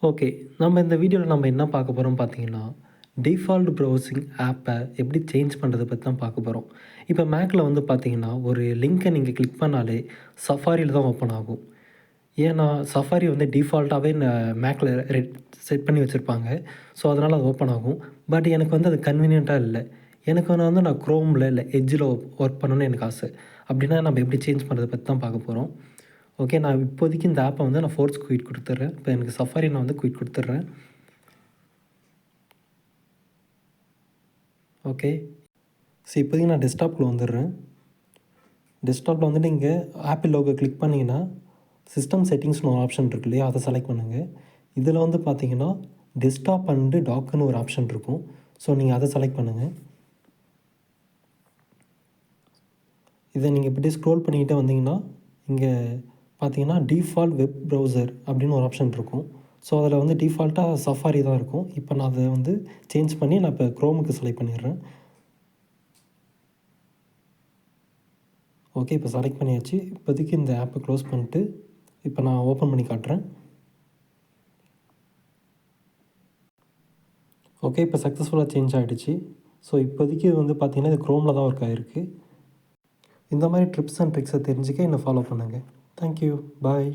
Okay. நம்ம இந்த வீடியோவில் நம்ம என்ன பார்க்க போகிறோம் பார்த்தீங்கன்னா, டிஃபால்ட் ப்ரௌசிங் ஆப்பை எப்படி சேஞ்ச் பண்ணுறத பற்றி தான் பார்க்க போகிறோம். இப்போ மேக்கில் வந்து பார்த்தீங்கன்னா, ஒரு லிங்க்கை நீங்கள் கிளிக் பண்ணாலே சஃபாரியில் தான் ஓப்பன் ஆகும். ஏன்னா, சஃபாரி வந்து டிஃபால்ட்டாகவே மேக்கில் செட் பண்ணி வச்சுருப்பாங்க. ஸோ, அதனால் அது ஓப்பன் ஆகும். பட் எனக்கு வந்து அது கன்வீனியன்ட்டாக இல்லை. எனக்கு வந்து நான் குரோமில் இல்லை எட்ஜில் ஒர்க் பண்ணணும்னு எனக்கு ஆசை. அப்படின்னா நம்ம எப்படி சேஞ்ச் பண்ணுறத பற்றி தான் பார்க்க போகிறோம். ஓகே. நான் இப்போதைக்கு இந்த ஆப்பை வந்து நான் ஃபோர்ஸ் குயிட் கொடுத்துட்றேன். இப்போ எனக்கு சஃபாரி நான் வந்து குயிட் கொடுத்துட்றேன். ஓகே. ஸோ இப்போதைக்கு நான் டெஸ்க்டாப்பில் வந்துடுறேன். டெஸ்க்டாப்பில் வந்துட்டு இங்கே ஆப்பிள் லோகோ கிளிக் பண்ணிங்கன்னா சிஸ்டம் செட்டிங்ஸ்னு ஒரு ஆப்ஷன் இருக்கு இல்லையா, அதை செலக்ட் பண்ணுங்கள். இதில் வந்து பார்த்தீங்கன்னா டெஸ்க்டாப் அண்டு டாக்குன்னு ஒரு ஆப்ஷன் இருக்கும். ஸோ நீங்கள் அதை செலக்ட் பண்ணுங்கள். இதை நீங்கள் இப்படி ஸ்க்ரோல் பண்ணிக்கிட்டே வந்தீங்கன்னா இங்கே பார்த்தீங்கன்னா டிஃபால்ட் வெப் ப்ரௌசர் அப்படின்னு ஒரு ஆப்ஷன் இருக்கும். ஸோ அதில் வந்து டிஃபால்ட்டாக சஃபாரி தான் இருக்கும். இப்போ நான் அதை வந்து சேஞ்ச் பண்ணி நான் இப்போ க்ரோமுக்கு செலக்ட் பண்ணிடுறேன். ஓகே. இப்போ செலக்ட் பண்ணியாச்சு. இப்போதைக்கு இந்த ஆப்பை க்ளோஸ் பண்ணிட்டு இப்போ நான் ஓப்பன் பண்ணி காட்டுறேன். ஓகே. இப்போ சக்ஸஸ்ஃபுல்லாக சேஞ்ச் ஆகிடுச்சு. ஸோ இப்போதைக்கு வந்து பார்த்திங்கன்னா இது க்ரோமில் தான் ஒர்க் ஆகிருக்கு. இந்த மாதிரி ட்ரிப்ஸ் அண்ட் ட்ரிக்ஸை தெரிஞ்சுக்க என்னை ஃபாலோ பண்ணுங்கள். தேங்க்யூ. பாய்.